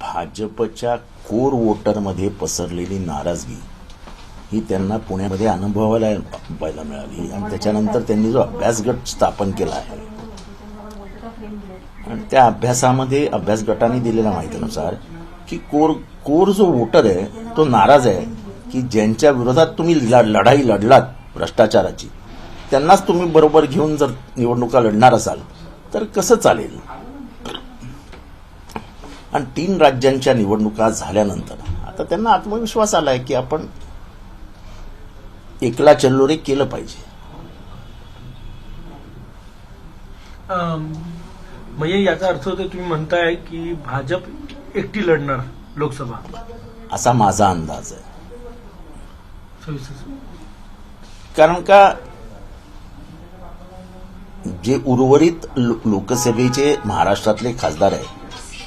भाजपच्या कोर वोटरमध्ये पसरलेली नाराजगी ही त्यांना पुण्यामध्ये अनुभवायला मिळाली आणि त्याच्यानंतर त्यांनी जो अभ्यास गट स्थापन केला आहे आणि त्या अभ्यासामध्ये अभ्यास गटाने दिलेल्या माहितीनुसार की कोर जो वोटर आहे तो नाराज आहे की ज्यांच्या विरोधात तुम्ही लढाई लढलात भ्रष्टाचाराची त्यांनाच तुम्ही बरोबर घेऊन जर निवडणुका लढणार असाल तर कसं चालेल. आणि 3 राज्यांच्या निवडणुका झाल्यानंतर आता त्यांना आत्मविश्वास आलाय की आपण एकला चल्लो रे केलं पाहिजे. म्हणजे याचा अर्थ होतो तुम्ही म्हणताय की भाजप एकटी लढणार लोकसभा असा माझा अंदाज आहे. सविस्तर. कारण का जे उर्वरित लोकसभेचे महाराष्ट्रातले खासदार आहेत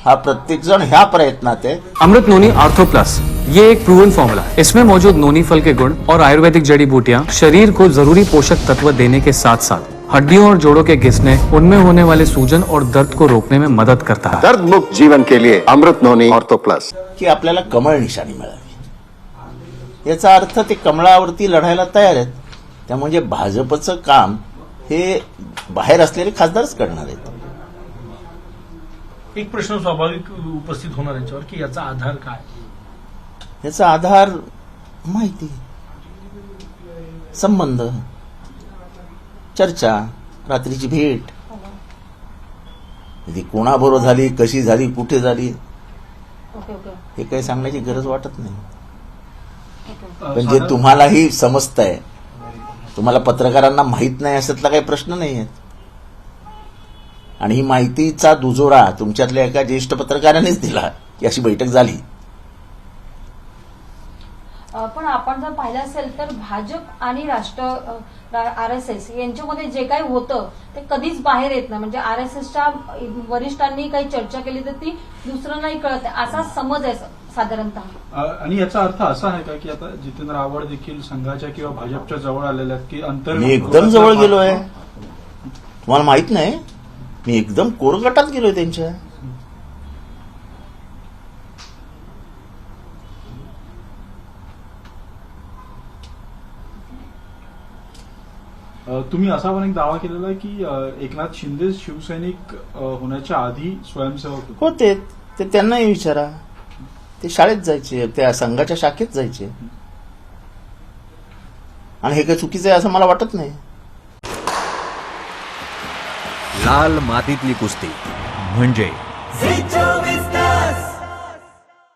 हा प्रत्येक जण ह्या प्रयत्नात आहे. अमृत नोनी आर्थो प्लस ये एक प्रूवन फॉर्मूला है. इसमें मौजूद नोनी फल के गुण और आयुर्वेदिक जड़ी बूटियां शरीर को जरूरी पोषक तत्व देने के साथ साथ हड्डियों और जोड़ों के घिसने उनमें होने वाले सूजन और दर्द को रोकने में मदद करता है. दर्द मुक्त जीवन के लिए अमृत नोनी आर्थो प्लस. की आपल्याला कमळ निशाणी मिळावी याचा अर्थ ते कमळावरती लढायला तयार आहेत. त्यामुळे भाजपचं काम हे बाहेर असलेले खासदारच करणार आहेत. एक प्रश्न स्वाभाविक उपस्थित होणार याच्यावर की याचा आधार काय. याचा आधार माहिती, संबंध, चर्चा, रात्रीची भेट, ती कोणाबरोबर झाली, कशी झाली, कुठे झाली हे काही सांगण्याची गरज वाटत नाही. पण जे तुम्हालाही समजतंय, तुम्हाला पत्रकारांना माहित नाही अशातला काही प्रश्न नाही आहेत. आणि ही माहितीचा दुजोरा तुमच्यातल्या एका ज्येष्ठ पत्रकारानेच दिला की अशी बैठक झाली. पण आपण जर पाहिलं असेल तर भाजप आणि आरएसएस यांच्यामध्ये जे काही होतं ते कधीच बाहेर येत नाही. म्हणजे आरएसएसच्या वरिष्ठांनी काही चर्चा केली तर ती दुसऱ्यांनाही कळत नाही असा समज आहे साधारणतः. आणि याचा अर्थ असा आहे का की आता जितेंद्र आव्हाड देखील संघाच्या किंवा भाजपच्या जवळ आलेल्या आहेत की मी एकदम जवळ गेलोय. तुम्हाला माहित नाही, मी एकदम कोर गटात गेलोय त्यांच्या. तुम्ही असा पण एक दावा केलेला आहे की एकनाथ शिंदे शिवसैनिक होण्याच्या आधी स्वयंसेवक होते. ते त्यांनाही विचारा. ते शाळेत जायचे, त्या संघाच्या शाखेत जायचे आणि हे काही चुकीचं आहे असं मला वाटत नाही. लाल मातीतली कुस्ती म्हणजे